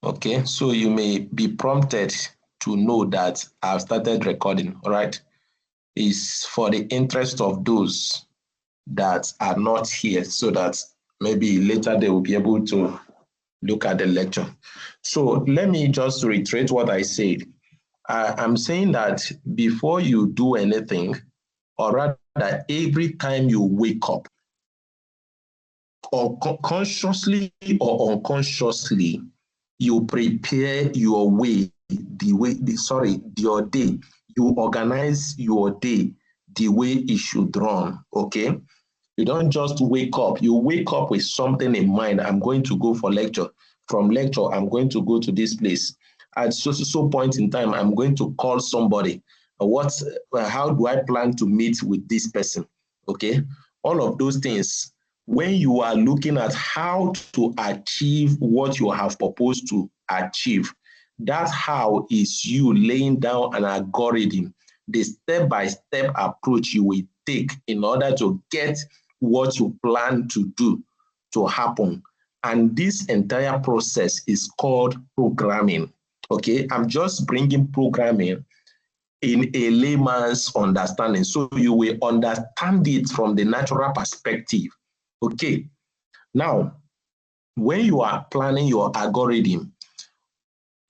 Okay, so you may be prompted to know that I've started recording, all right? It's for the interest of those that are not here so that maybe later they will be able to look at the lecture. So let me just reiterate what I said. I'm saying that before you do anything, or rather every time you wake up, or consciously or unconsciously, you prepare your way, your day. You organize your day the way it should run, okay? You don't just wake up. You wake up with something in mind. I'm going to go for lecture. From lecture, I'm going to go to this place. At so point in time, I'm going to call somebody. How do I plan to meet with this person? Okay, all of those things. When you are looking at how to achieve what you have proposed to achieve, that how is you laying down an algorithm, the step-by-step approach you will take in order to get what you plan to do to happen. And this entire process is called programming. Okay, I'm just bringing programming in a layman's understanding, so you will understand it from the natural perspective. Okay, now when you are planning your algorithm,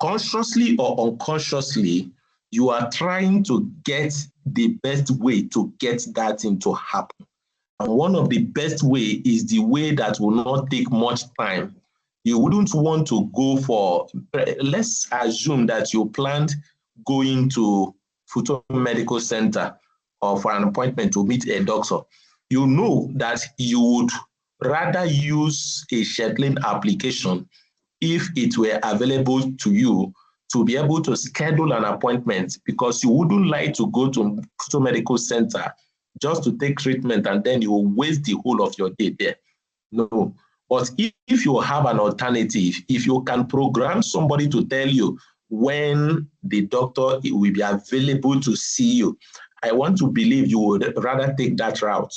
consciously or unconsciously, you are trying to get the best way to get that thing to happen. And one of the best way is the way that will not take much time. You wouldn't want to go for, let's assume that you planned going to Futo Medical Center or for an appointment to meet a doctor. You know that you would rather use a scheduling application if it were available to you to be able to schedule an appointment, because you wouldn't like to go to Futo Medical Center just to take treatment and then you will waste the whole of your day there. No. But if you have an alternative, if you can program somebody to tell you when the doctor will be available to see you, I want to believe you would rather take that route,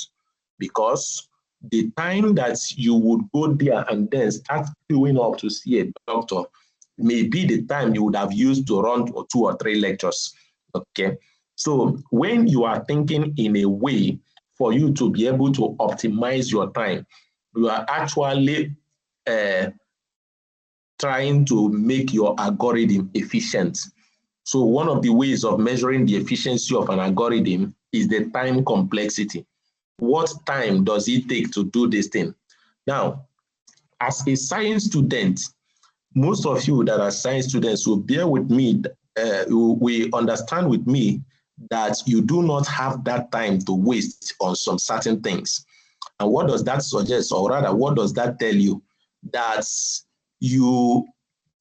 because the time that you would go there and then start queuing up to see a doctor may be the time you would have used to run 2 or 3 lectures. Okay. So when you are thinking in a way for you to be able to optimize your time, you are actually trying to make your algorithm efficient. So one of the ways of measuring the efficiency of an algorithm is the time complexity. What time does it take to do this thing? Now, as a science student, most of you that are science students will bear with me, we understand with me that you do not have that time to waste on some certain things. And what does that suggest, or rather, what does that tell you? That you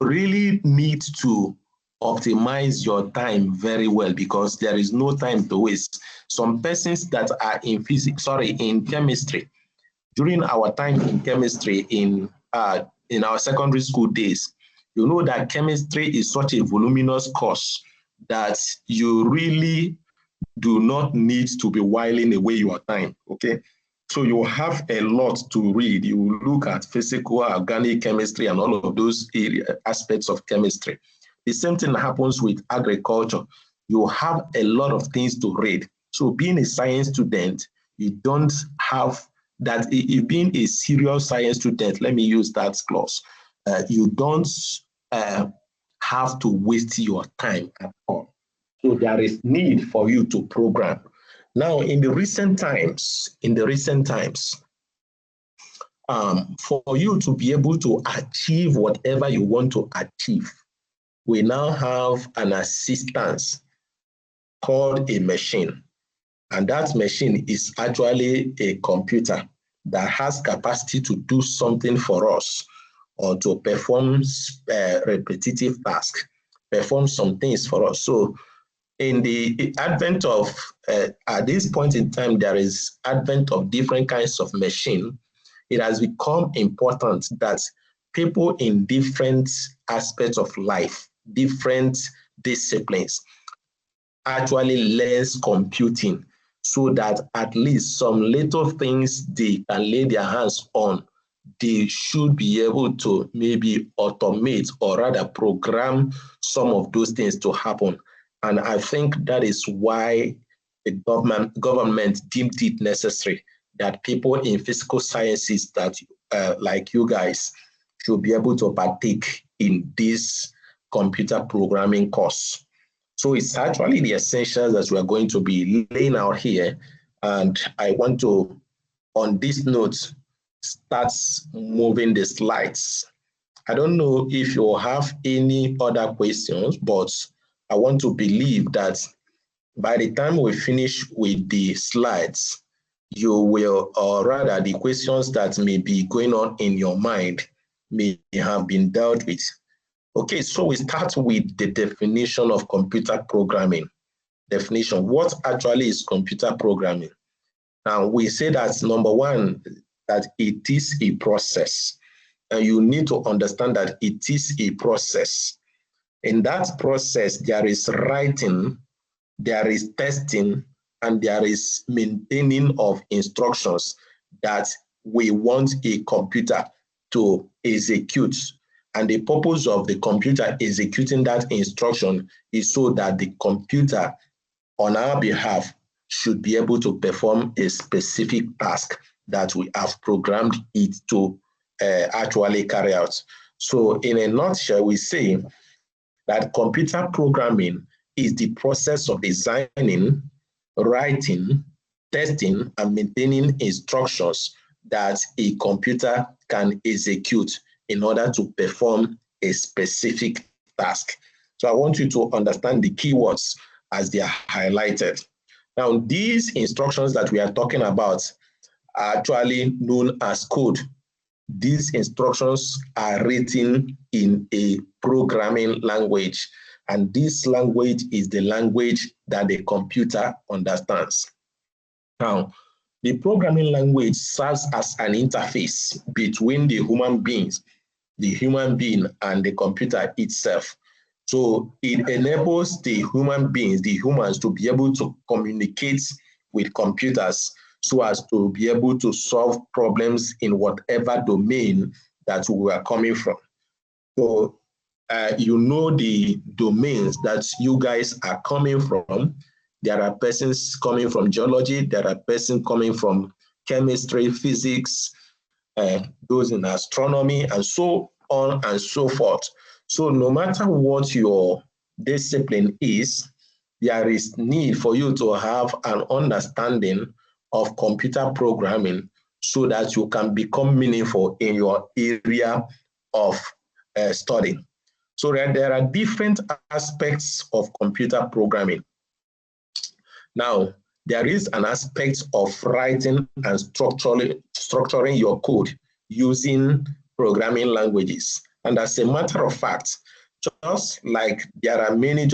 really need to optimize your time very well, because there is no time to waste. Some persons that are in chemistry, during our time in chemistry in our secondary school days, you know that chemistry is such a voluminous course that you really do not need to be whiling away your time, okay? So you have a lot to read. You look at physical, organic chemistry, and all of those aspects of chemistry. The same thing happens with agriculture. You have a lot of things to read. So being a science student, you don't have that. If being a serious science student, let me use that clause, you don't have to waste your time at all. So there is need for you to program. Now, in the recent times, for you to be able to achieve whatever you want to achieve, we now have an assistance called a machine. And that machine is actually a computer that has capacity to do something for us, or to perform repetitive tasks, perform some things for us. So in the advent of, at this point in time, there is advent of different kinds of machine. It has become important that people in different aspects of life, different disciplines, actually learns computing, so that at least some little things they can lay their hands on, they should be able to maybe automate or rather program some of those things to happen. And I think that is why the government deemed it necessary that people in physical sciences that like you guys should be able to partake in this computer programming course. So it's actually the essentials that we're going to be laying out here. And I want to, on this note, start moving the slides. I don't know if you have any other questions, but I want to believe that by the time we finish with the slides, you will, or rather the questions that may be going on in your mind may have been dealt with. Okay, so we start with the definition of computer programming. Definition, what actually is computer programming? Now, we say that number one, that it is a process. And you need to understand that it is a process. In that process, there is writing, there is testing, and there is maintaining of instructions that we want a computer to execute. And the purpose of the computer executing that instruction is so that the computer on our behalf should be able to perform a specific task that we have programmed it to actually carry out. So in a nutshell, we say that computer programming is the process of designing, writing, testing, and maintaining instructions that a computer can execute in order to perform a specific task. So I want you to understand the keywords as they are highlighted. Now, these instructions that we are talking about are actually known as code. These instructions are written in a programming language, and this language is the language that the computer understands. Now, the programming language serves as an interface between the human being and the computer itself. So it enables the human beings, the humans, to be able to communicate with computers so as to be able to solve problems in whatever domain that we are coming from. So you know the domains that you guys are coming from. There are persons coming from geology, there are persons coming from chemistry, physics, those in astronomy, and so on and so forth. So no matter what your discipline is, there is need for you to have an understanding of computer programming so that you can become meaningful in your area of study. So there are different aspects of computer programming. Now, there is an aspect of writing and structuring your code using programming languages. And as a matter of fact, just as there are many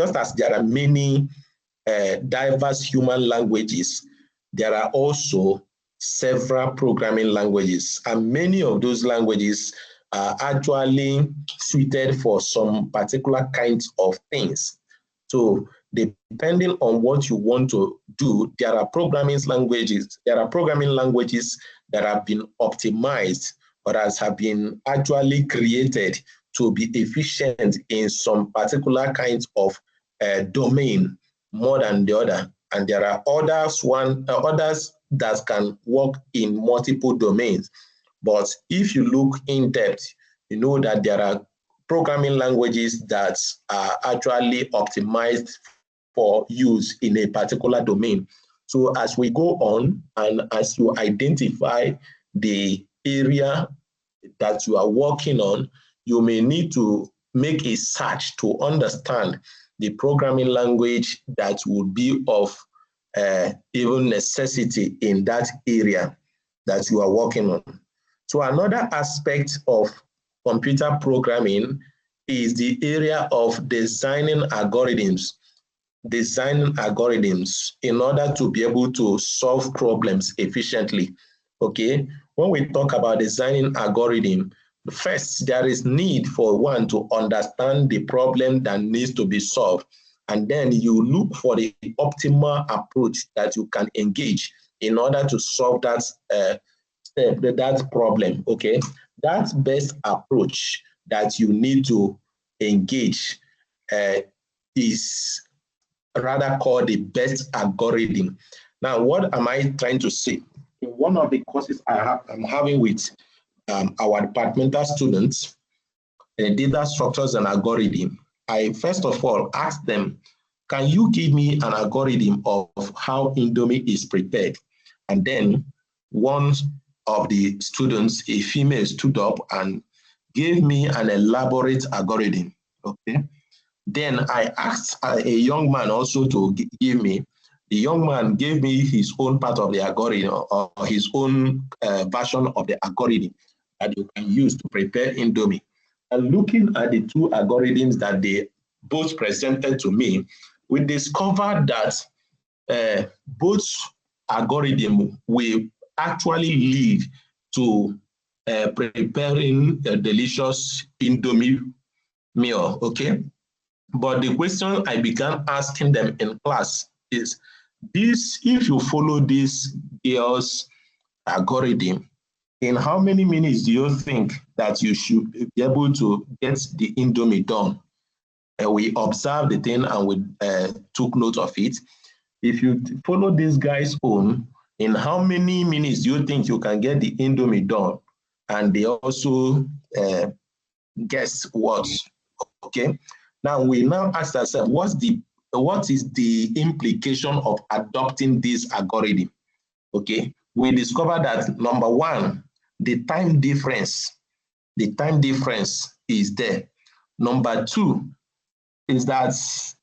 diverse human languages, there are also several programming languages, and many of those languages are actually suited for some particular kinds of things. So depending on what you want to do, there are programming languages that have been optimized or have been actually created to be efficient in some particular kinds of domain more than the other. And there are others that can work in multiple domains. But if you look in depth, you know that there are programming languages that are actually optimized for use in a particular domain. So as we go on and as you identify the area that you are working on, you may need to make a search to understand the programming language that would be of even necessity in that area that you are working on. So another aspect of computer programming is the area of designing algorithms in order to be able to solve problems efficiently. Okay, when we talk about designing algorithm, first there is need for one to understand the problem that needs to be solved, and then you look for the optimal approach that you can engage in order to solve that step, that problem, okay, that best approach that you need to engage is rather called the best algorithm. Now, what am I trying to say? In one of the courses I'm having with our departmental students, data structures and algorithm, I first of all asked them, can you give me an algorithm of how Indomie is prepared? And then one of the students, a female, stood up and gave me an elaborate algorithm. Okay. Then I asked a young man also to give me. The young man gave me his own part of the algorithm or his own version of the algorithm that you can use to prepare Indomie. And looking at the two algorithms that they both presented to me, we discovered that both algorithms will actually lead to preparing a delicious Indomie meal, okay? But the question I began asking them in class is, this, if you follow this girl's algorithm, in how many minutes do you think that you should be able to get the Indomie done? We observed the thing and we took note of it. If you follow this guy's own, in how many minutes do you think you can get the Indomie done? And they also guess what? Okay. Now we now ask ourselves, what is the implication of adopting this algorithm? Okay. We discovered that number one, the time difference is there. Number two is that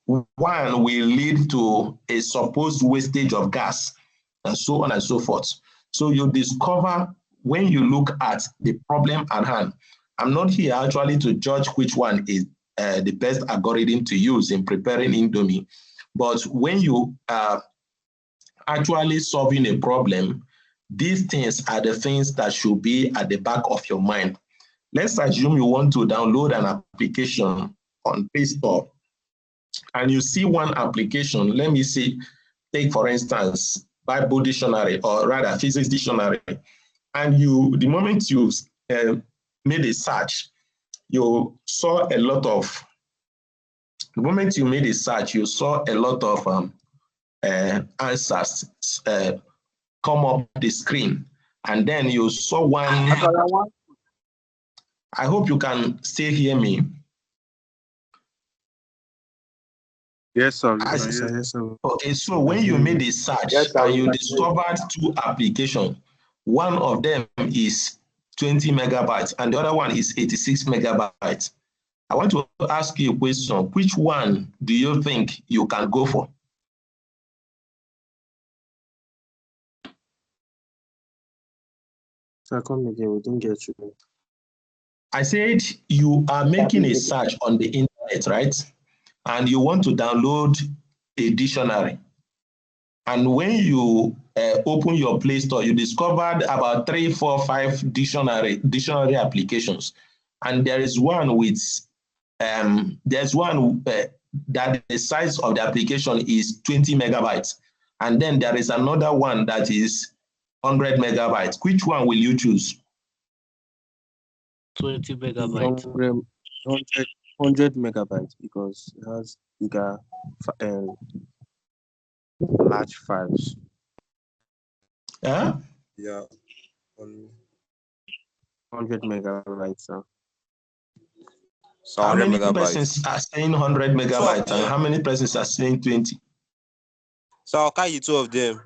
one will lead to a supposed wastage of gas and so on and so forth. So you discover when you look at the problem at hand. I'm not here actually to judge which one is the best algorithm to use in preparing Indomie, but when you are actually solving a problem, these things are the things that should be at the back of your mind. Let's assume you want to download an application on Play Store and you see one application, let me see, take for instance, Bible dictionary or rather physics dictionary, and the moment you made a search, you saw a lot of, the moment you made a search, you saw a lot of answers come up the screen. And then you saw one, I hope you can still hear me. Yes, sir. Yes, sir. Okay, so when you made a search and you discovered two applications, one of them is 20 megabytes and the other one is 86 megabytes. I want to ask you a question. Which one do you think you can go for? Sir, come again. We didn't get you. I said you are making a search on the internet, right? And you want to download a dictionary. And when you open your Play Store, you discovered about 3, 4, 5 dictionary applications. And there is one with, there's one that the size of the application is 20 megabytes. And then there is another one that is 100 megabytes. Which one will you choose? 20 megabytes. 100 megabytes because it has bigger large files. Huh? Yeah. 100 megabytes, sir. So how many persons are saying 100 megabytes and how many persons are saying 20? So I'll carry two of them.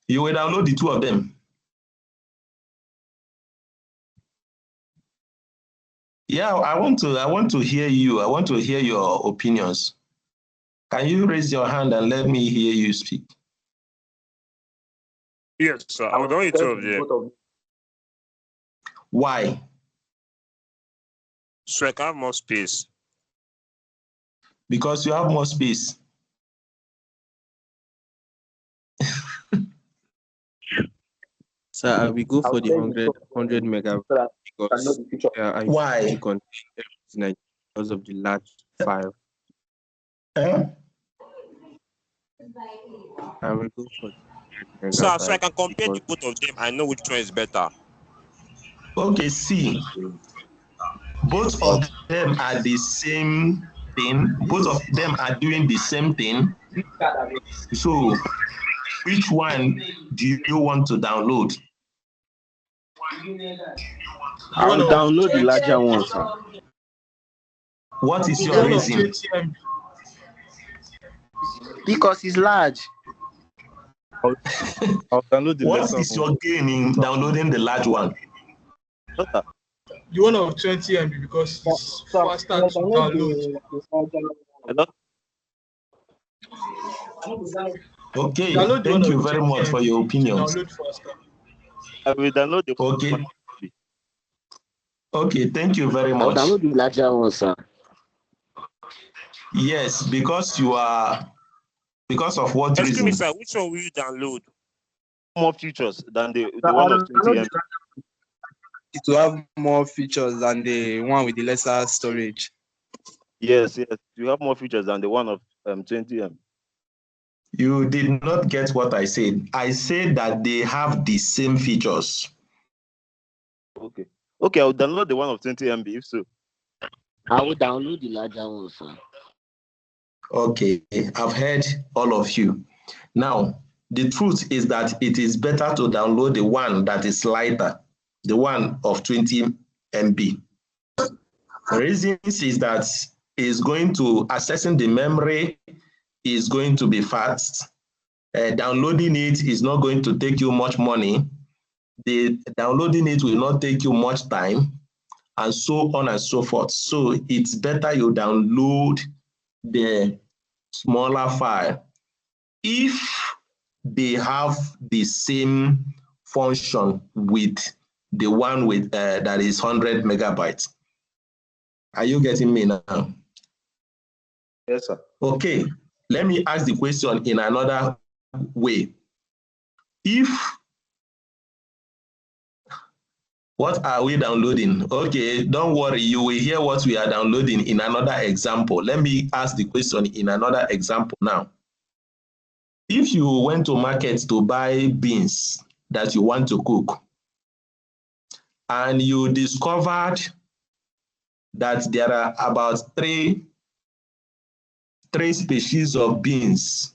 You will download the two of them. Yeah, I want to hear you. I want to hear your opinions. Can you raise your hand and let me hear you speak? Yes, sir. I will download two of them. Why? So I can have more space. Because you have more space. So we go for the 100 megabytes because why? To contain everything because of the large file. I will go for So I can compare the both of them. I know which one is better. Okay, see, both of them are the same thing. Both of them are doing the same thing. So, which one do you want to download? I'll download the larger one, sir. What is your reason? Because it's large. I'll download the What lesser is one. your gain in downloading the large one? The one of 20 MB because it's faster to download. Okay, Download the one thank you of very 20 much for your MB to opinions. download faster. I will download the Okay. Okay, thank you very I'll much. download the larger one, sir. Yes, because of what Excuse reason? me, sir. Which one will you download? more features than the one of 20 MB. It will have more features than the one with the lesser storage. Yes, you have more features than the one of 20 MB. You did not get what I said. I said that they have the same features. Okay, I'll download the one of 20 MB if so. I will download the larger one, sir. Okay, I've heard all of you. Now, the truth is that it is better to download the one that is lighter, the one of 20 MB. The reason is that it's going to, accessing the memory is going to be fast. Downloading it is not going to take you much money. Downloading it will not take you much time, and so on and so forth. So it's better you download the smaller file if they have the same function with the one with that is 100 megabytes. Are you getting me now? Yes, sir. Okay, let me ask the question in another way. What are we downloading? Okay, don't worry, you will hear what we are downloading in another example. Let me ask the question in another example now. If you went to market to buy beans that you want to cook, and you discovered that there are about three species of beans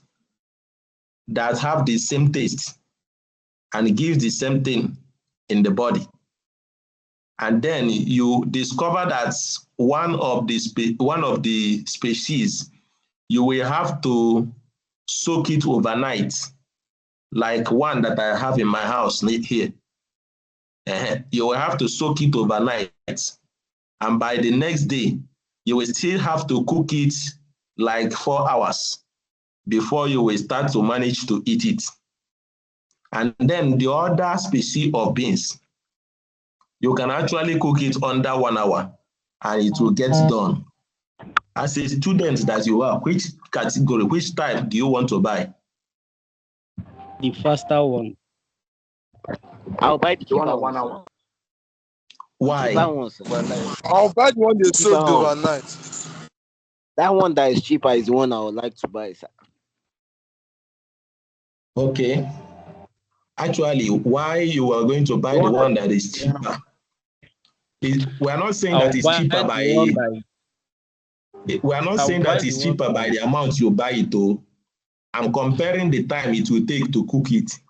that have the same taste and give the same thing in the body, and then you discover that one of the species you will have to soak it overnight, like one that I have in my house here. You will have to soak it overnight, and by the next day you will still have to cook it like 4 hours before you will start to manage to eat it. And then the other species of beans, you can actually cook it under 1 hour and it will get done. As a student that you are, which category, which type do you want to buy? The faster one. I'll buy the one of 1 hour. Why? I'll buy the one they sold overnight. That one that is cheaper is the one I would like to buy, sir. Okay. Actually, why you are going to buy the one that is cheaper? We are not saying that it's cheaper by. We are not saying that it's cheaper by the amount you buy it to. I'm comparing the time it will take to cook it.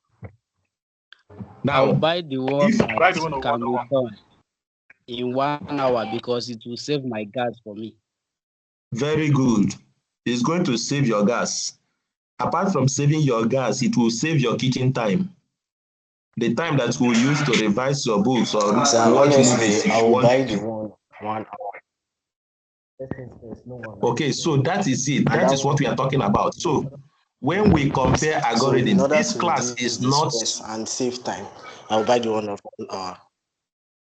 Now, I'll buy the one that can be done in 1 hour because it will save my gas for me. Very good. It's going to save your gas. Apart from saving your gas, it will save your kitchen time. The time that you will use to revise your books or watch movies. I will buy the one 1 hour. Okay, so that is it. That is what we are talking about. So when we compare algorithms, so this class is not and save time. I'll buy the one of 1 hour.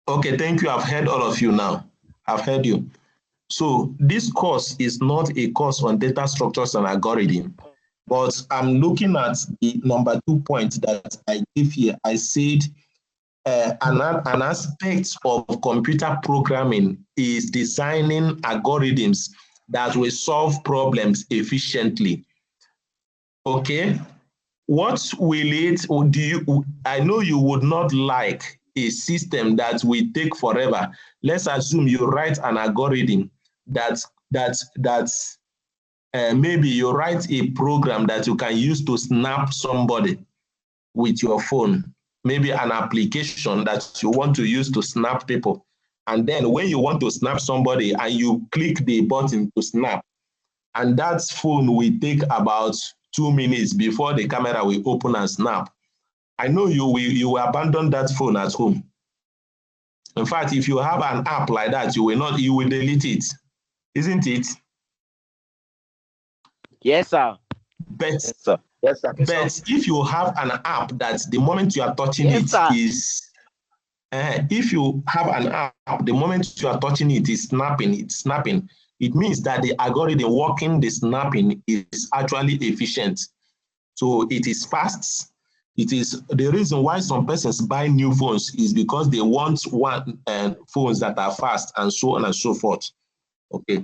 Okay, thank you. I've heard all of you now. I've heard you. So this course is not a course on data structures and algorithm, but I'm looking at the number 2 point that I gave here. I said an aspect of computer programming is designing algorithms that will solve problems efficiently. Okay, what will it, or do you, I know you would not like a system that will take forever. Let's assume you write an algorithm maybe you write a program that you can use to snap somebody with your phone, maybe an application that you want to use to snap people. And then when you want to snap somebody and you click the button to snap, and that phone will take about 2 minutes before the camera will open and snap. I know you will abandon that phone at home. In fact, if you have an app like that, you will delete it, isn't it? Yes, sir. But, Yes, sir. Yes, sir. but if you have an app that the moment you are touching if you have an app, the moment you are touching it is snapping. It means that the algorithm working the snapping is actually efficient. So it is fast. It is the reason why some persons buy new phones is because they want phones that are fast and so on and so forth. Okay.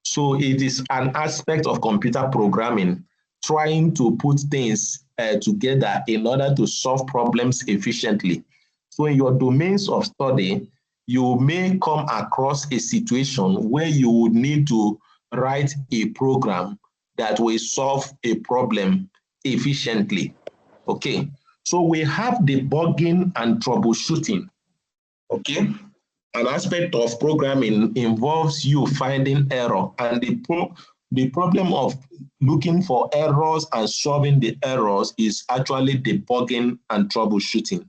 So it is an aspect of computer programming, trying to put things together in order to solve problems efficiently. So in your domains of study, you may come across a situation where you would need to write a program that will solve a problem efficiently. Okay, so we have debugging and troubleshooting. Okay, an aspect of programming involves you finding error, and the problem of looking for errors and solving the errors is actually debugging and troubleshooting.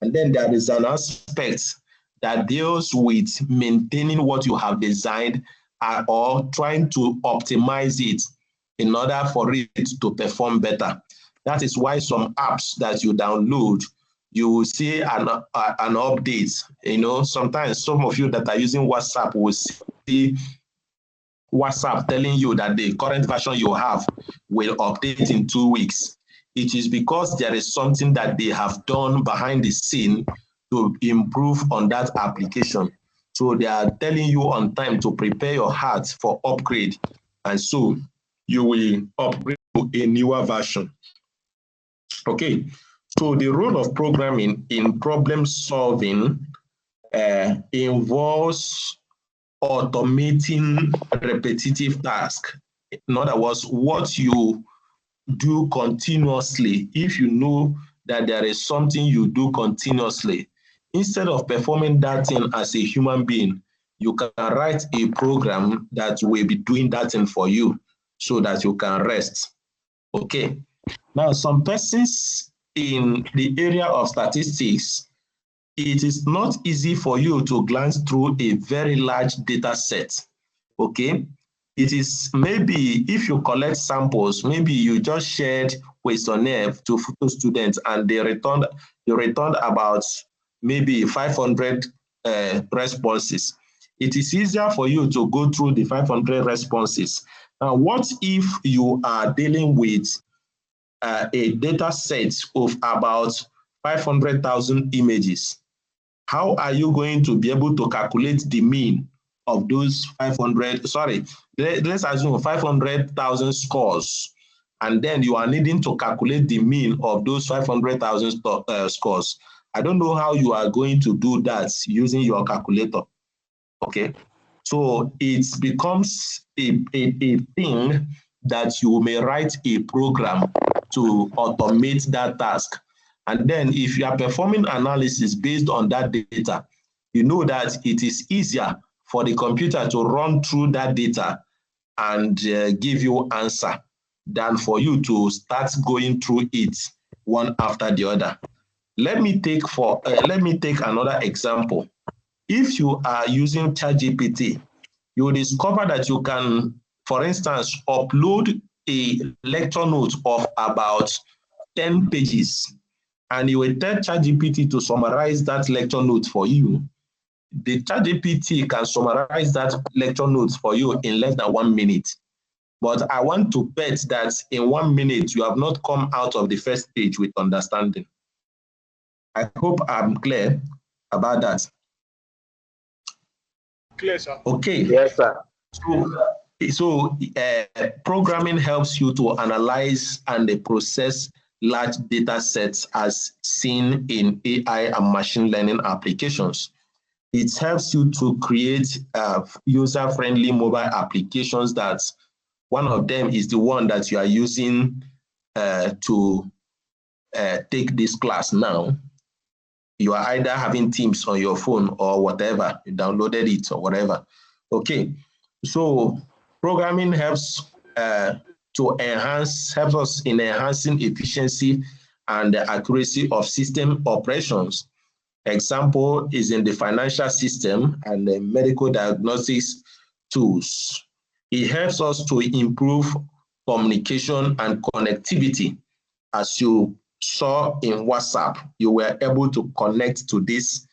And then there is an aspect that deals with maintaining what you have designed or trying to optimize it in order for it to perform better. That is why some apps that you download, you will see an update. You know, sometimes some of you that are using WhatsApp will see WhatsApp telling you that the current version you have will update in 2 weeks. It is because there is something that they have done behind the scene to improve on that application. So they are telling you on time to prepare your heart for upgrade. And so you will upgrade to a newer version. Okay, so the role of programming in problem solving involves automating repetitive tasks. In other words, what you do continuously, if you know that there is something you do continuously, instead of performing that thing as a human being, you can write a program that will be doing that thing for you so that you can rest. Okay. Now, some persons in the area of statistics, it is not easy for you to glance through a very large data set. Okay. It is maybe if you collect samples, maybe you just shared questionnaire to photo students and they returned about maybe 500 responses. It is easier for you to go through the 500 responses. Now, what if you are dealing with a data set of about 500,000 images? How are you going to be able to calculate the mean of those 500, let's assume 500,000 scores, and then you are needing to calculate the mean of those 500,000 scores. I don't know how you are going to do that using your calculator, okay? So it becomes a thing that you may write a program to automate that task. And then if you are performing analysis based on that data, you know that it is easier for the computer to run through that data and give you answer than for you to start going through it one after the other. Let me take another example. If you are using ChatGPT, you will discover that you can, for instance, upload a lecture note of about 10 pages, and you will tell ChatGPT to summarize that lecture note for you. The ChatGPT can summarize that lecture note for you in less than 1 minute. But I want to bet that in 1 minute, you have not come out of the first page with understanding. I hope I'm clear about that. Clear, sir. Okay. Yes, sir. So programming helps you to analyze and process large data sets as seen in AI and machine learning applications. It helps you to create user-friendly mobile applications. That one of them is the one that you are using to take this class now. You are either having Teams on your phone or whatever, you downloaded it or whatever. Okay, so programming helps helps us in enhancing efficiency and the accuracy of system operations. Example is in the financial system and the medical diagnostics tools. It helps us to improve communication and connectivity. As you saw in WhatsApp, you were able to connect to this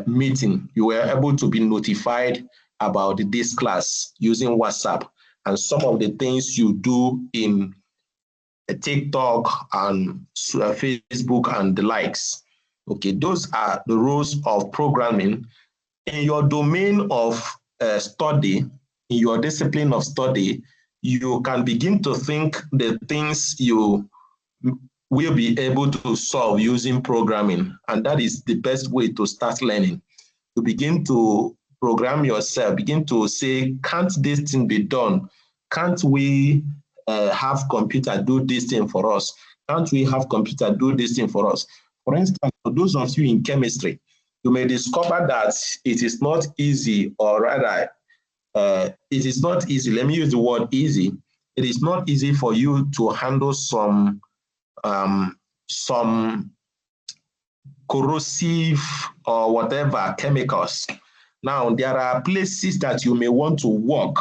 meeting. You were able to be notified about this class using WhatsApp, and some of the things you do in TikTok and Facebook and the likes. Okay, those are the roles of programming. In your domain of study, in your discipline of study, you can begin to think the things you will be able to solve using programming. And that is the best way to start learning. To begin to program yourself, begin to say, can't this thing be done? Can't we have computer do this thing for us? Can't we have computer do this thing for us? For instance, for those of you in chemistry, you may discover that it is not easy, or rather, it is not easy. Let me use the word easy. It is not easy for you to handle some corrosive or whatever chemicals. Now, there are places that you may want to work,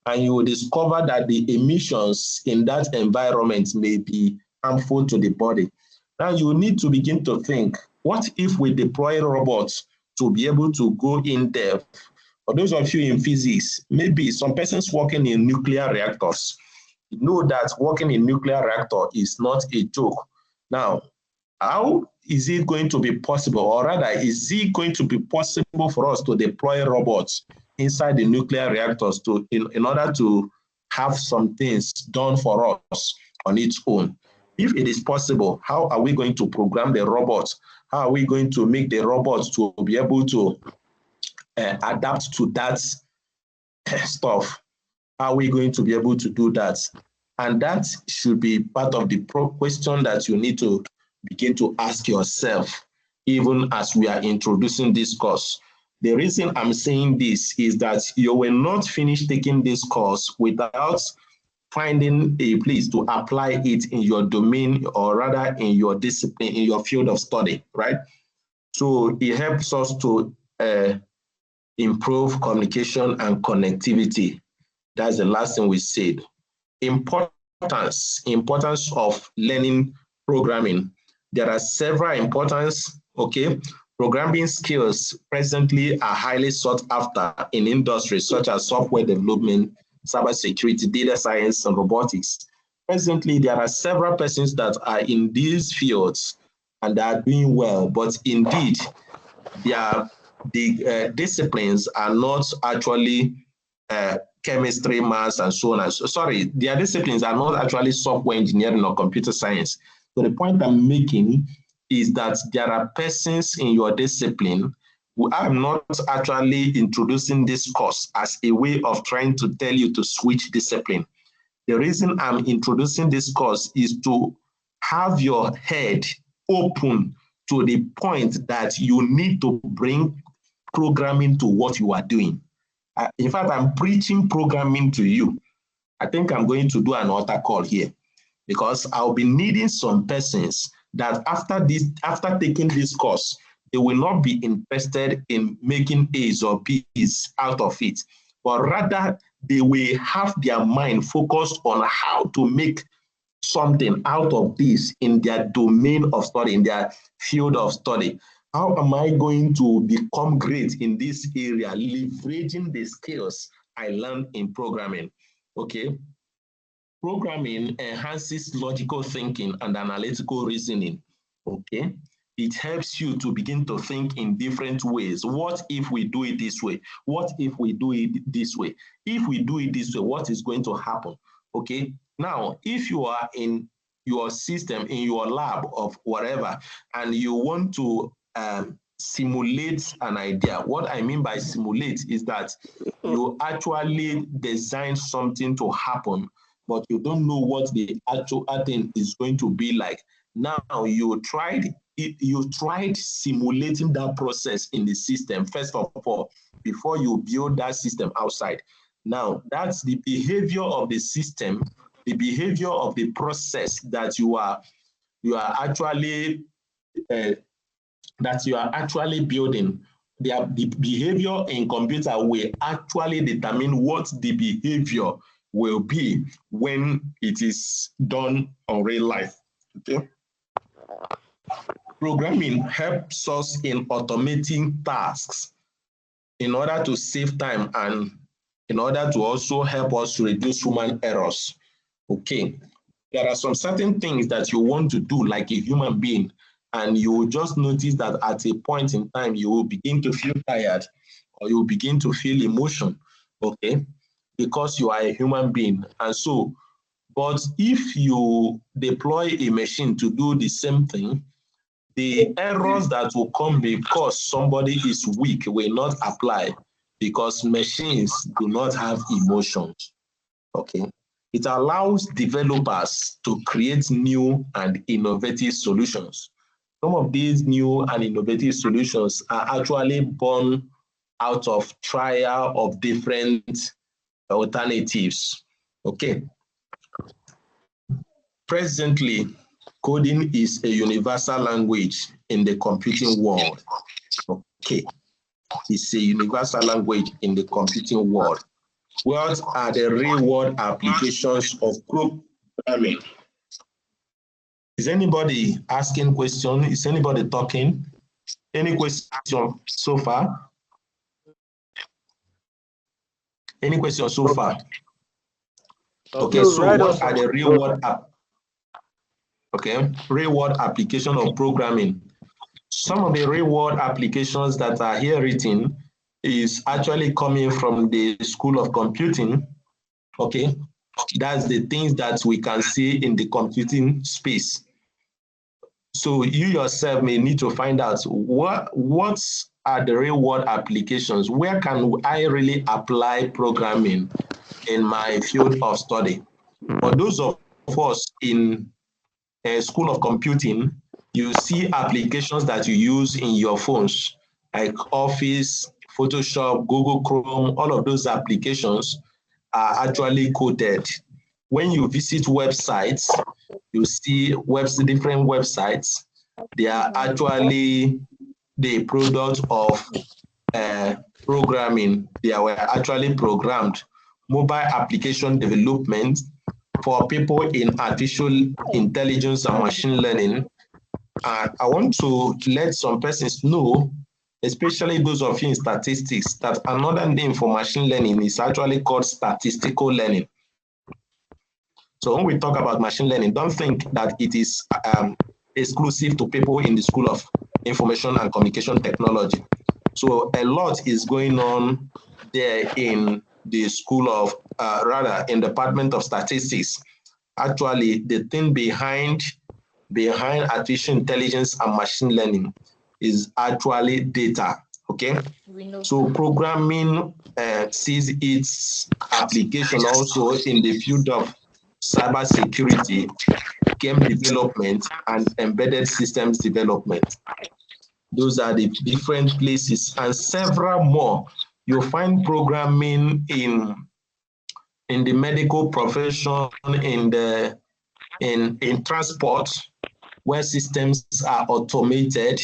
and you will discover that the emissions in that environment may be harmful to the body. Now, you need to begin to think, what if we deploy robots to be able to go in depth? For those of you in physics, maybe some persons working in nuclear reactors, you know that working in nuclear reactor is not a joke. Now, how is it going to be possible, or rather, is it going to be possible for us to deploy robots inside the nuclear reactors in order to have some things done for us on its own? If it is possible, how are we going to program the robots? How are we going to make the robots to be able to adapt to that stuff? How are we going to be able to do that? And that should be part of the question that you need to begin to ask yourself, even as we are introducing this course. The reason I'm saying this is that you will not finish taking this course without finding a place to apply it in your domain, or rather in your discipline, in your field of study, right? So it helps us to improve communication and connectivity. That's the last thing we said. Importance of learning programming. There are several importance, okay? Programming skills presently are highly sought after in industries such as software development, cybersecurity, data science, and robotics. Presently, there are several persons that are in these fields and they are doing well, but indeed, the disciplines are not actually chemistry, maths, and so on. Sorry, their disciplines are not actually software engineering or computer science. So the point I'm making is that there are persons in your discipline who I'm not actually introducing this course as a way of trying to tell you to switch discipline. The reason I'm introducing this course is to have your head open to the point that you need to bring programming to what you are doing. In fact, I'm preaching programming to you. I think I'm going to do an altar call here, because I'll be needing some persons that after taking this course, they will not be interested in making A's or B's out of it, but rather they will have their mind focused on how to make something out of this in their domain of study, in their field of study. How am I going to become great in this area, leveraging the skills I learned in programming? Okay. Programming enhances logical thinking and analytical reasoning. Okay. It helps you to begin to think in different ways. What if we do it this way? What if we do it this way? If we do it this way, what is going to happen? Okay. Now, if you are in your system in your lab of whatever, and you want to simulate an idea. What I mean by simulate is that you actually design something to happen, but you don't know what the actual thing is going to be like. Now you tried simulating that process in the system, first of all, before you build that system outside. Now, that's the behavior of the system, the behavior of the process that you are actually building. The behavior in computer will actually determine what the behavior will be when it is done on real life. Okay. Programming helps us in automating tasks in order to save time and in order to also help us to reduce human errors. Okay. There are some certain things that you want to do like a human being, and you will just notice that at a point in time, you will begin to feel tired or you will begin to feel emotion, okay, because you are a human being. And so, but if you deploy a machine to do the same thing, the errors that will come because somebody is weak will not apply because machines do not have emotions, okay? It allows developers to create new and innovative solutions. Some of these new and innovative solutions are actually born out of trial of different alternatives, okay? Presently, coding is a universal language in the computing world. Okay, it's a universal language in the computing world. What are the real-world applications of programming? Is anybody asking questions? Is anybody talking? Any question so far? Any questions so far? Okay, so what are the real-world real-world application of programming? Some of the real-world applications that are here written is actually coming from the School of Computing. Okay, that's the things that we can see in the computing space. So you yourself may need to find out what are the real-world applications? Where can I really apply programming in my field of study? For those of us in a School of Computing, you see applications that you use in your phones, like Office, Photoshop, Google Chrome. All of those applications are actually coded. When you visit websites, you see different websites. They are actually the product of programming. They were actually programmed. Mobile application development for people in artificial intelligence and machine learning. I want to let some persons know, especially those of you in statistics, that another name for machine learning is actually called statistical learning. So when we talk about machine learning, don't think that it is exclusive to people in the School of Information and Communication Technology. So a lot is going on there in the School of, in the Department of Statistics. Actually, the thing behind artificial intelligence and machine learning is actually data, okay? So programming sees its application also in the field of cybersecurity, game development, and embedded systems development. Those are the different places, and several more. You'll find programming in the medical profession, in transport, where systems are automated.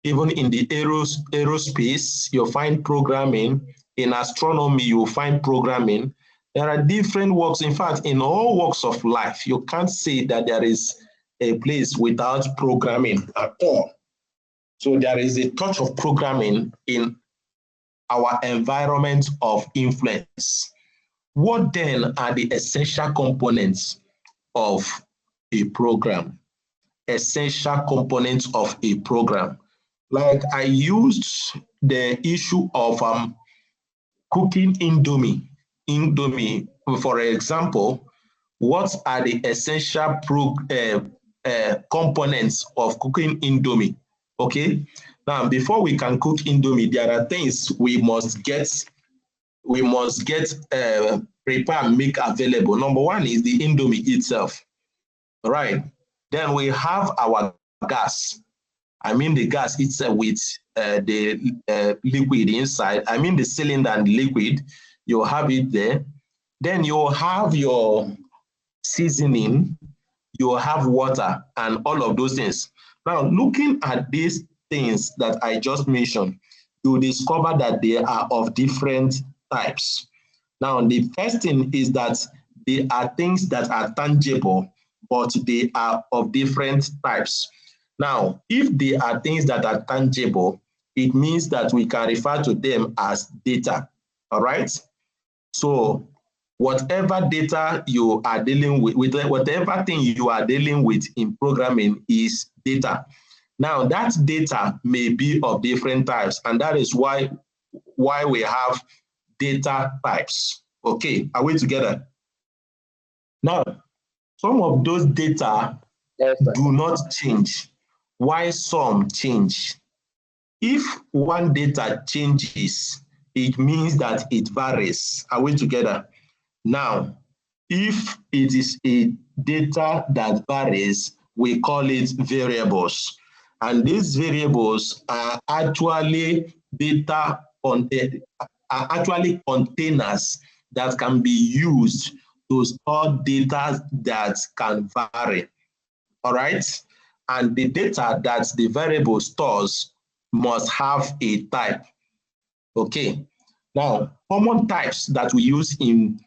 Even in the aerospace, you'll find programming. In astronomy, you'll find programming. There are different works. In fact, in all walks of life, you can't say that there is a place without programming at all. So there is a touch of programming in our environment of influence. What then are the essential components of a program? Essential components of a program. Like I used the issue of cooking Indomie, for example. what are the essential components of cooking Indomie? Okay, now before we can cook Indomie, there are things we must get prepare and make available. Number one is the Indomie itself. All right. Then we have our gas. I mean the gas itself with the liquid inside. I mean the cylinder and the liquid. You have it there. Then you have your seasoning. You have water and all of those things. Now, looking at these things that I just mentioned, you discover that they are of different types. Now, the first thing is that they are things that are tangible, but they are of different types. Now, if they are things that are tangible, it means that we can refer to them as data, all right? So whatever data you are dealing with, whatever thing you are dealing with in programming is data. Now, that data may be of different types, and that is why we have data types. Okay, are we together? Now, some of those data do not change, while some change. If one data changes, it means that it varies. Are we together? Now, if it is a data that varies, we call it variables. And these variables are actually containers that can be used to store data that can vary. All right? And the data that the variable stores must have a type. Okay. Now, common types that we use in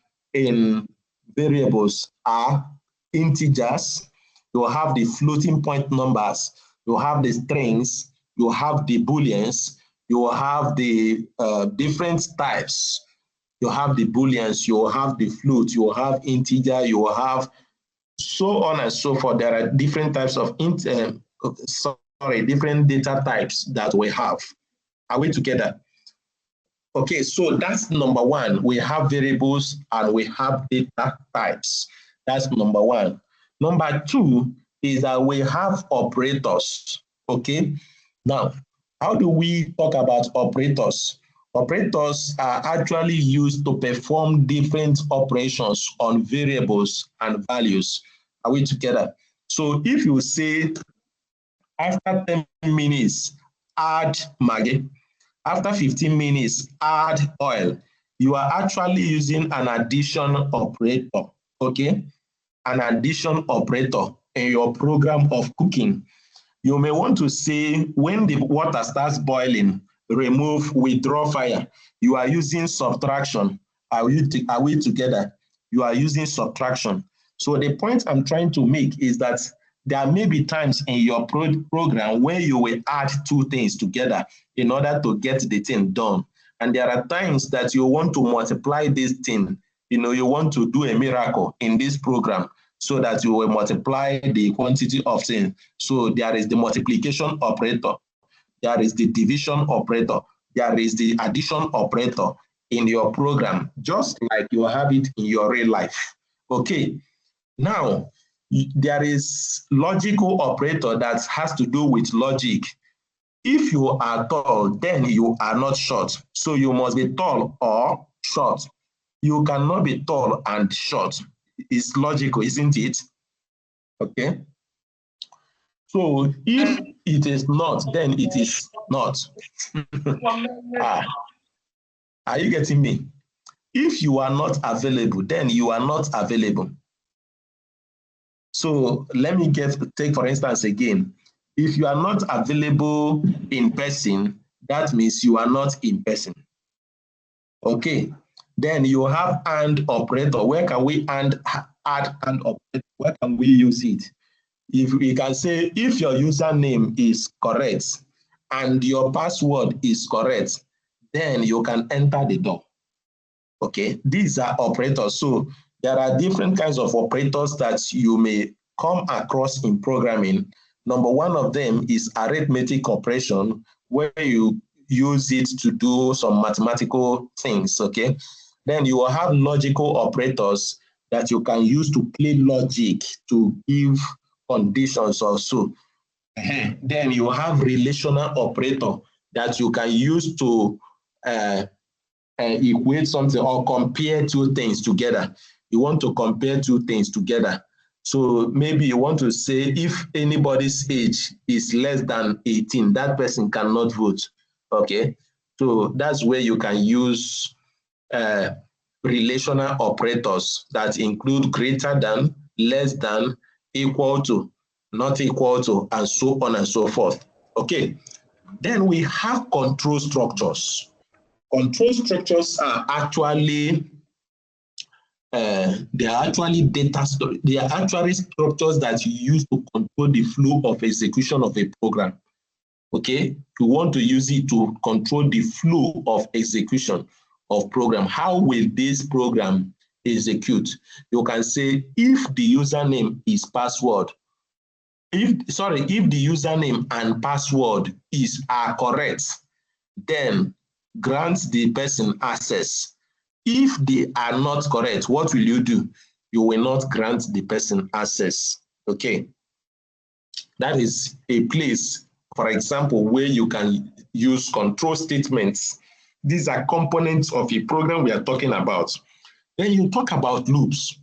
variables are integers. You have the floating point numbers. You have the strings. You have the booleans. You have the different types. You have the booleans. You have the float. You have integer. You have so on and so forth. There are different types of different data types that we have. Are we together? Okay, so that's number one. We have variables and we have data types. That's number one. Number two is that we have operators. Okay, now, how do we talk about operators? Operators are actually used to perform different operations on variables and values. Are we together? So if you say after 10 minutes, add Maggi, after 15 minutes, add oil, you are actually using an addition operator, okay? An addition operator in your program of cooking. You may want to say when the water starts boiling, remove, withdraw fire. You are using subtraction. Are we together? You are using subtraction. So the point I'm trying to make is that there may be times in your program where you will add two things together in order to get the thing done. And there are times that you want to multiply this thing. You want to do a miracle in this program so that you will multiply the quantity of things. So there is the multiplication operator. There is the division operator. There is the addition operator in your program, just like you have it in your real life. Okay. Now, there is logical operator that has to do with logic. If you are tall, then you are not short. So you must be tall or short. You cannot be tall and short. It's logical, isn't it? Okay. So if it is not, then it is not. Are you getting me? If you are not available, then you are not available. So let me take for instance again. If you are not available in person, that means you are not in person. Okay. Then you have and operator. Where can we add and operator? Where can we use it? If we can say if your username is correct and your password is correct, then you can enter the door. Okay, these are operators. So there are different kinds of operators that you may come across in programming. Number one of them is arithmetic operation, where you use it to do some mathematical things, okay? Then you will have logical operators. that you can use to play logic to give conditions also. Then you have relational operator that you can use to equate something or compare two things together. You want to compare two things together. So maybe you want to say if anybody's age is less than 18, that person cannot vote. Okay, so that's where you can use relational operators that include greater than, less than, equal to, not equal to, and so on and so forth. Okay, then we have control structures. Control structures are actually they are actually they are actually structures that you use to control the flow of execution of a program. Okay, you want to use it to control the flow of execution of program. How will this program execute? You can say if the username is password, if the username and password are correct, then grant the person access. If they are not correct, what will you do? You will not grant the person access. Okay, that is a place, for example, where you can use control statements. These are components of a program we are talking about. Then you talk about loops.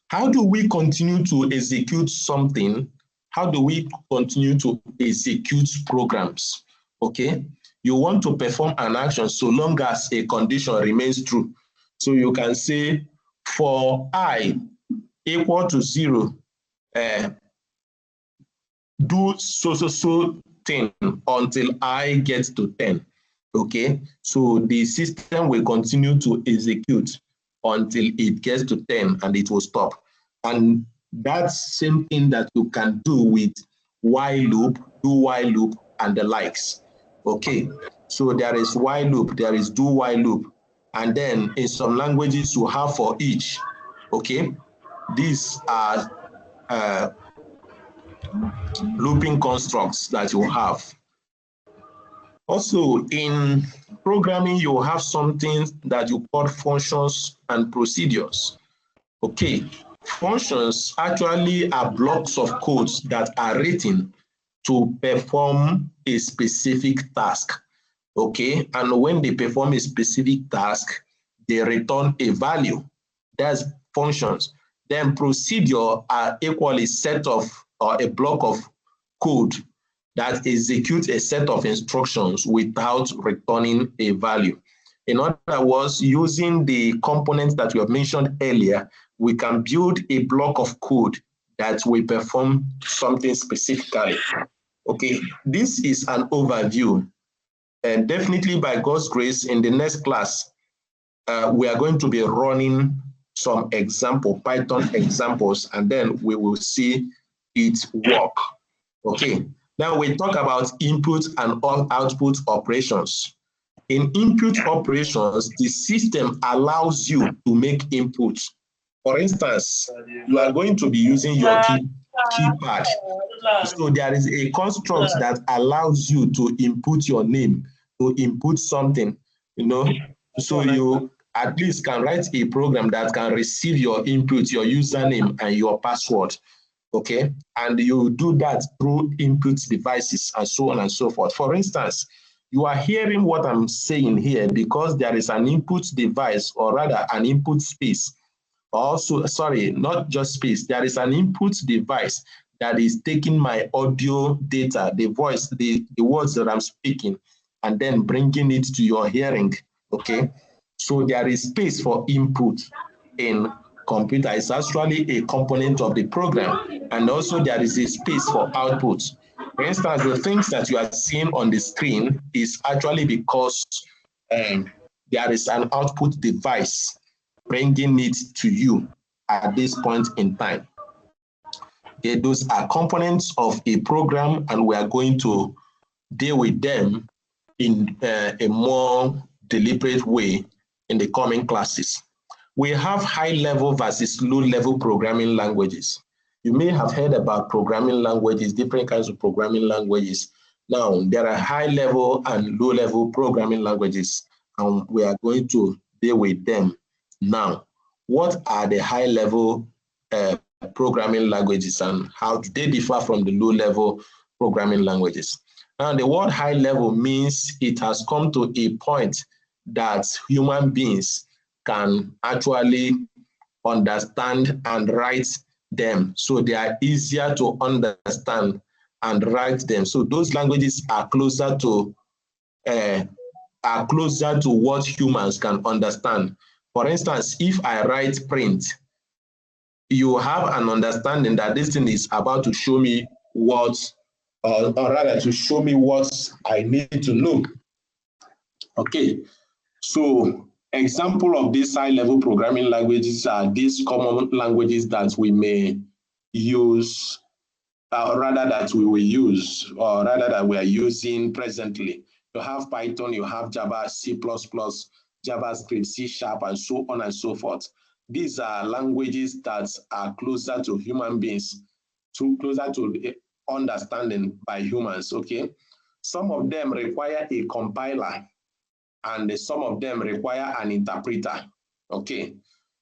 How do we continue to execute something? How do we continue to execute programs? Okay, you want to perform an action so long as a condition remains true. So you can say for I equal to 0, do so thing until I get to 10. Okay, so the system will continue to execute until it gets to 10 and it will stop. And that's same thing that you can do with while loop, do while loop, and the likes. Okay, so there is while loop, there is do while loop, and then in some languages you have for each. Okay, these are looping constructs that you have. Also, in programming, you have something that you call functions and procedures. Okay, functions actually are blocks of codes that are written to perform a specific task. Okay, and when they perform a specific task, they return a value. That's functions. Then procedure are equally set of or a block of code that executes a set of instructions without returning a value. In other words, using the components that we have mentioned earlier, we can build a block of code that will perform something specifically. Okay, this is an overview. And definitely by God's grace, in the next class, we are going to be running some Python examples, and then we will see it work. Okay, now we talk about input and output operations. In input operations, the system allows you to make inputs. For instance, you are going to be using your keypad. So there is a construct that allows you to input your name, to input something, so you at least can write a program that can receive your input, your username and your password. Okay, and you do that through input devices and so on and so forth. For instance, you are hearing what I'm saying here because there is an input device, or rather an input space. Also, sorry, not just space. There is an input device that is taking my audio data, the voice, the words that I'm speaking, and then bringing it to your hearing. Okay, so there is space for input in computer. Is actually a component of the program, and also there is a space for output. For instance, the things that you are seeing on the screen is actually because there is an output device bringing it to you at this point in time. Okay, those are components of a program, and we are going to deal with them in a more deliberate way in the coming classes. We have high-level versus low-level programming languages. You may have heard about programming languages, different kinds of programming languages. Now, there are high-level and low-level programming languages, and we are going to deal with them now. what are the high-level programming languages and how do they differ from the low-level programming languages? Now, the word high level means it has come to a point that human beings can actually understand and write them. So they are easier to understand and write them. So those languages are closer to what humans can understand. For instance, if I write print, you have an understanding that this thing is about to show me what, or rather to show me what I need to know. Okay, so example of these high-level programming languages are these common languages that we may use, or rather that we are using presently. You have Python, you have Java, C++, JavaScript, C#, and so on and so forth. These are languages that are closer to human beings, closer to understanding by humans, okay? Some of them require a compiler, and some of them require an interpreter, okay?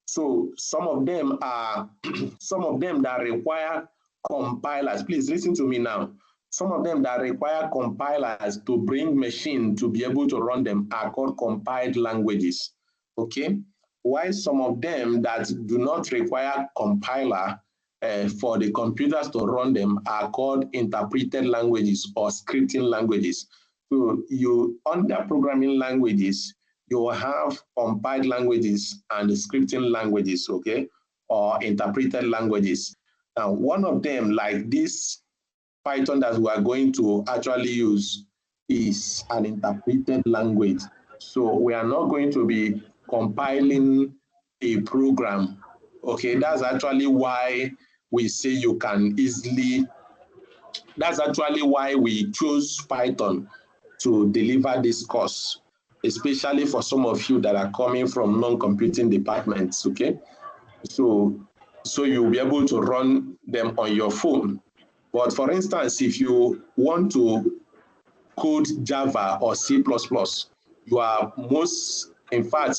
So some of them are, some of them that require compilers. Please listen to me now. Some of them that require compilers to bring machine to be able to run them are called compiled languages, okay? While some of them that do not require compiler for the computers to run them are called interpreted languages or scripting languages. So you, under programming languages, you will have compiled languages and scripting languages, okay, or interpreted languages. Now, one of them, like this Python that we are going to actually use, is an interpreted language. So we are not going to be compiling a program, okay? That's actually why we say you can easily, that's actually why we chose Python to deliver this course, especially for some of you that are coming from non-computing departments, okay? So you'll be able to run them on your phone. But for instance, if you want to code Java or C++, you are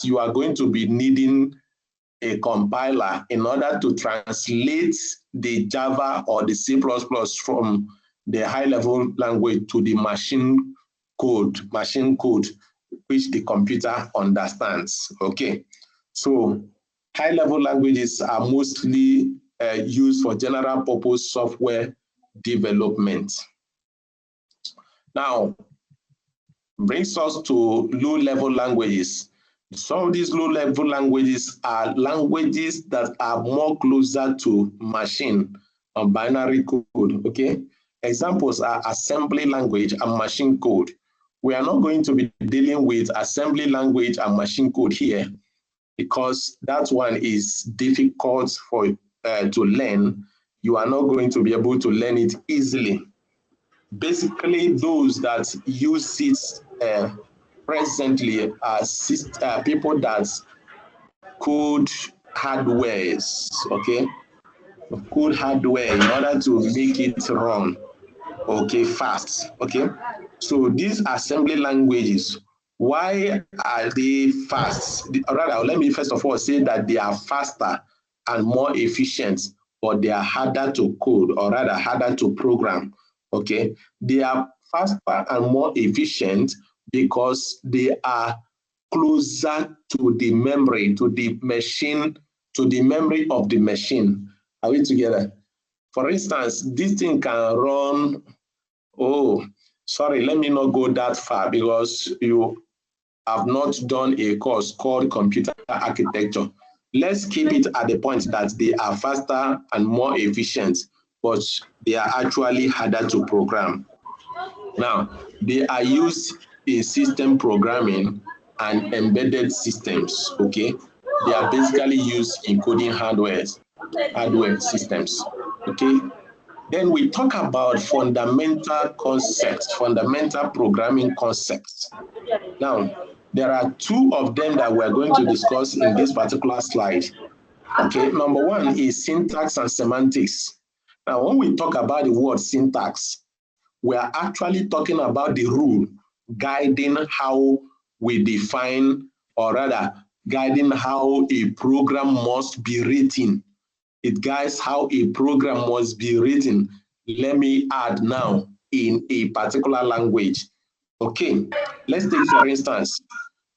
you are going to be needing a compiler in order to translate the Java or the C++ from the high-level language to the machine code, which the computer understands, okay? So high-level languages are mostly used for general purpose software development. Now, brings us to low-level languages. Some of these low-level languages are languages that are more closer to machine or binary code, okay? Examples are assembly language and machine code. We are not going to be dealing with assembly language and machine code here because that one is difficult for to learn. You are not going to be able to learn it easily. Basically, those that use it presently are people that code hardwares, okay? Code hardware in order to make it run, okay, fast, okay? So these assembly languages, why are they fast? Or rather, let me first of all say that they are faster and more efficient, but they are harder to code, or rather harder to program, okay? They are faster and more efficient because they are closer to the memory, to the machine, to the memory of the machine. Are we together? For instance, this thing can run, oh, sorry, let me not go that far because you have not done a course called computer architecture. Let's keep it at the point that they are faster and more efficient, but they are actually harder to program. Now, they are used in system programming and embedded systems, okay? They are basically used in coding hardware systems, okay? Then we talk about fundamental concepts, fundamental programming concepts. Now, there are two of them that we're going to discuss in this particular slide. Okay, number one is syntax and semantics. Now, when we talk about the word syntax, we are actually talking about the rule guiding how we define, or rather, guiding how a program must be written. It guides how a program must be written. Let me add now in a particular language. Okay, let's take for instance,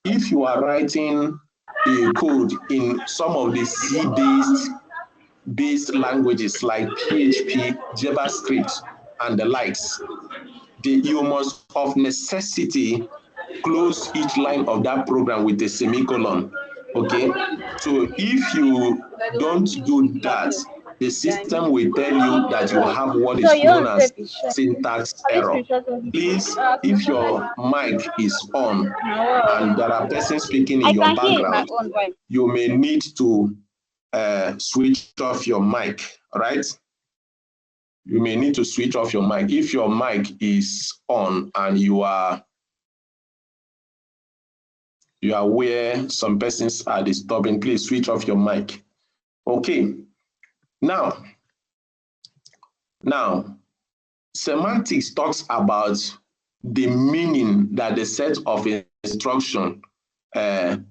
if you are writing a code in some of the C-based languages like PHP, JavaScript, and the likes, you must of necessity close each line of that program with a semicolon. Okay, so if you don't do that, the system will tell you that you have what is known as syntax error. Please, if your mic is on and there are persons speaking in your background, you may need to switch off your mic, right? You may need to switch off your mic. If your mic is on and you are where some persons are disturbing, please switch off your mic. Okay, now semantics talks about the meaning that the set of instruction, the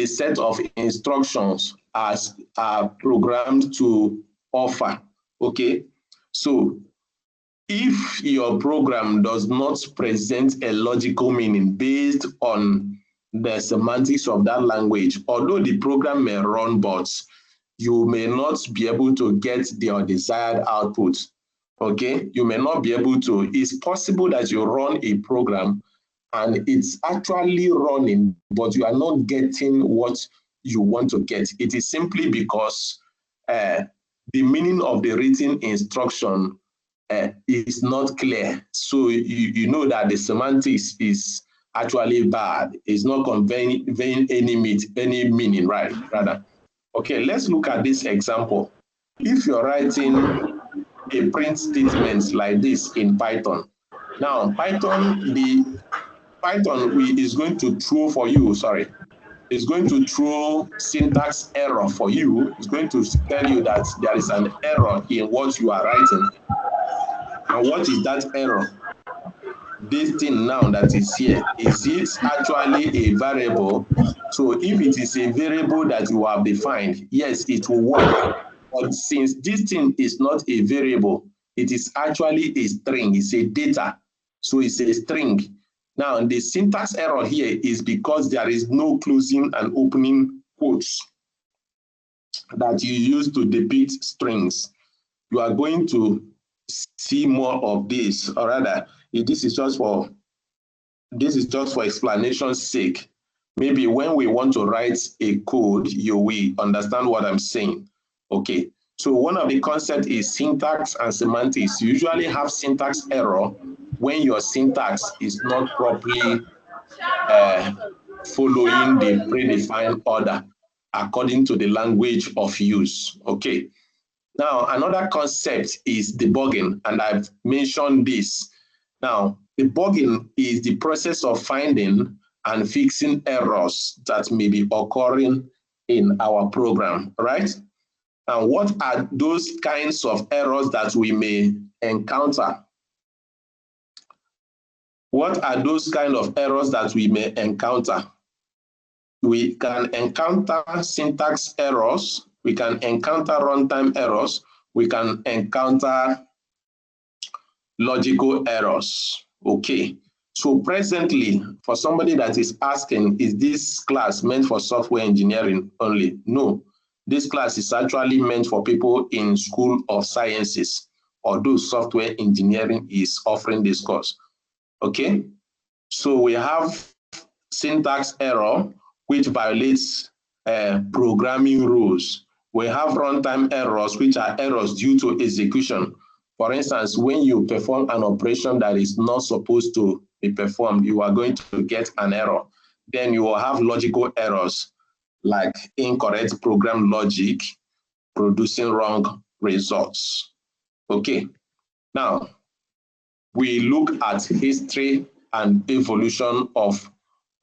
set of instructions are programmed to offer. Okay, so if your program does not present a logical meaning based on the semantics of that language, although the program may run, but you may not be able to get the desired output. Okay, you may not be able to. It's possible that you run a program and it's actually running, but you are not getting what you want to get. It is simply because the meaning of the written instruction is not clear. So you know that the semantics is actually bad. It's not conveying any meaning, right? Rather. Okay, let's look at this example. If you're writing a print statement like this in Python, now Python is going to throw for you, it's going to throw syntax error for you. It's going to tell you that there is an error in what you are writing. And what is that error? This thing now that is here, is it actually a variable? So if it is a variable that you have defined, yes, it will work. But since this thing is not a variable, it is actually a string, it's a data. So it's a string. Now the syntax error here is because there is no closing and opening quotes that you use to depict strings. You are going to see more of this, or rather, this is just for explanation's sake. Maybe when we want to write a code, you will understand what I'm saying. Okay, so one of the concepts is syntax and semantics. You usually have syntax error when your syntax is not properly following the predefined order according to the language of use. Okay. Now, another concept is debugging, and I've mentioned this. Now, debugging is the process of finding and fixing errors that may be occurring in our program, right? And what are those kinds of errors that we may encounter? What are those kind of errors that we may encounter? We can encounter syntax errors, we can encounter runtime errors, we can encounter logical errors. Okay, so presently, for somebody that is asking, is this class meant for software engineering only? No, this class is actually meant for people in School of Sciences, although software engineering is offering this course. Okay, so we have syntax error, which violates programming rules. We have runtime errors, which are errors due to execution. For instance, when you perform an operation that is not supposed to be performed, you are going to get an error. Then you will have logical errors, like incorrect program logic, producing wrong results. Okay, now we look at history and evolution of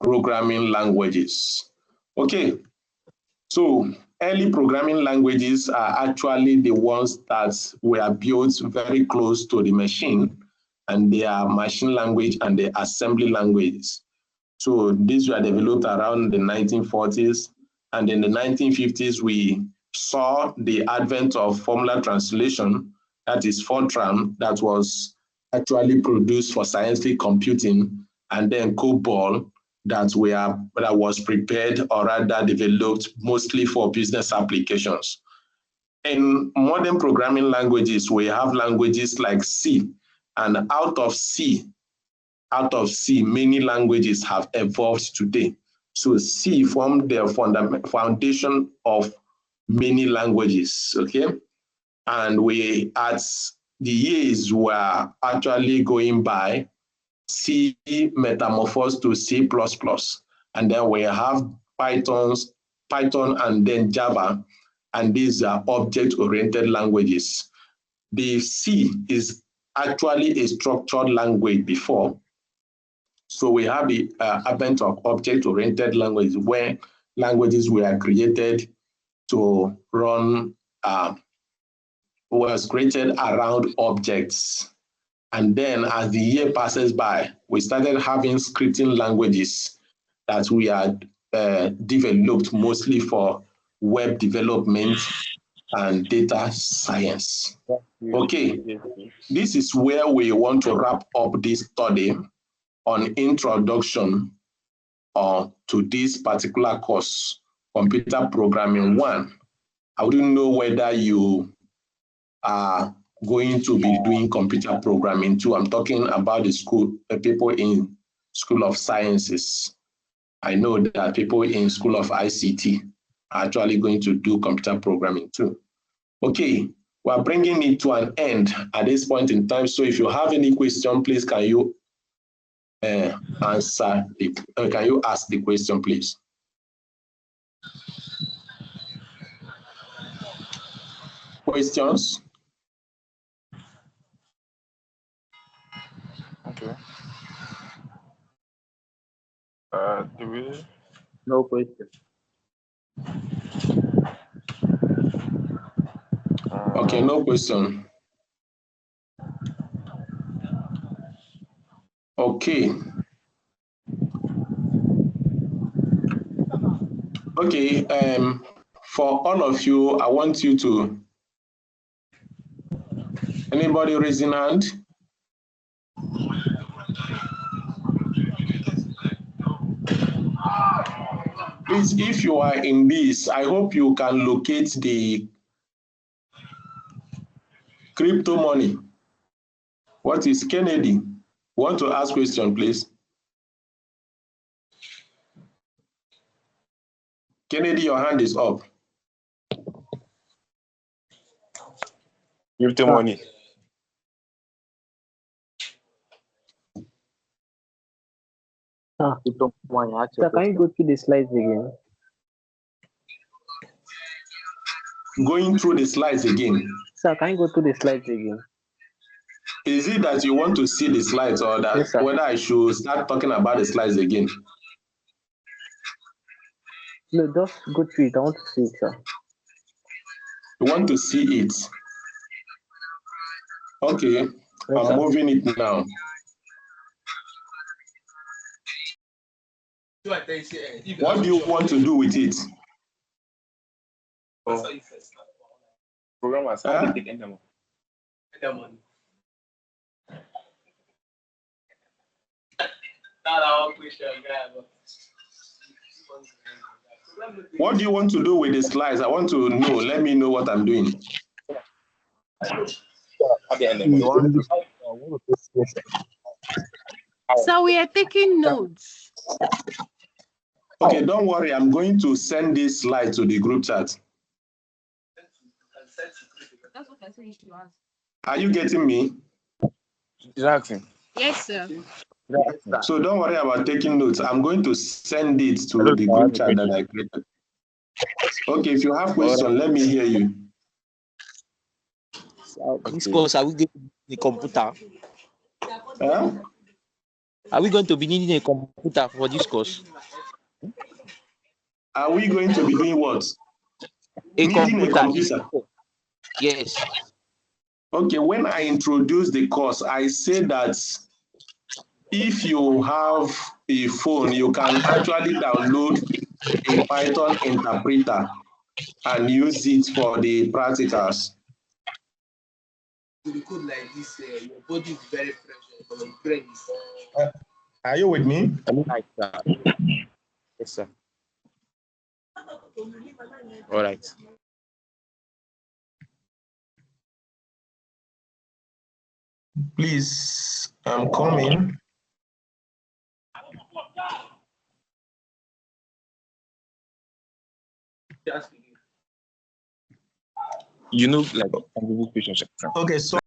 programming languages. Okay, so early programming languages are actually the ones that were built very close to the machine, and they are machine language and the assembly languages. So these were developed around the 1940s. And in the 1950s, we saw the advent of formula translation, that is Fortran, that was actually produced for scientific computing, and then COBOL that was prepared or rather developed mostly for business applications. In modern programming languages, we have languages like C, and out of C, many languages have evolved today. So C formed the foundation of many languages, okay? And as the years were actually going by, C metamorphosed to C++. And then we have Python and then Java, and these are object-oriented languages. The C is actually a structured language before. So we have the advent of object-oriented languages, where languages were created to run, was created around objects. And then as the year passes by, we started having scripting languages that we had developed mostly for web development and data science. Okay, this is where we want to wrap up this study on introduction to this particular course, Computer Programming 1. I wouldn't know whether you are going to be doing computer programming too. I'm talking about the people in School of Sciences. I know that people in School of ICT are actually going to do computer programming too. Okay, we're bringing it to an end at this point in time. So if you have any question, please can you ask the question, please? Questions? Okay. Do we? No question. Okay, no question. Okay. Okay, for all of you, I want you to, anybody raising hand? Please, if you are in this, I hope you can locate the crypto money. What is Kennedy? Want to ask question, please? Kennedy, your hand is up. Crypto money. Sir, can you go through the slides again? Going through the slides again. Sir, can you go through the slides again? Is it that you want to see the slides, or that Yes, whether I should start talking about the slides again? No, just go through it. I want to see it, sir. You want to see it? Okay, Yes, I'm sir. moving it now. What do you want to do with it? Programmers, how they take end them? What do you want to do with the slides? I want to know. Let me know what I'm doing. So we are taking notes. Okay, don't worry. I'm going to send this slide to the group chat. That's what I said you should ask. Are you getting me? Jackson. Yes, sir. So don't worry about taking notes. I'm going to send it to the group chat that I created. Okay, if you have questions, let me hear you. This course, are we going to need a computer? Huh? Are we going to be needing a computer for this course? Are we going to be doing what? Needing a computer? Yes. Okay, when I introduced the course, I said that if a phone, you can actually download a Python interpreter and use it for the practicals. The code like this, your body is very fresh, but your brain is. Are you with me? Right, sir. Yes, sir. All right. Please, I'm coming. You know, like, questions. Okay, so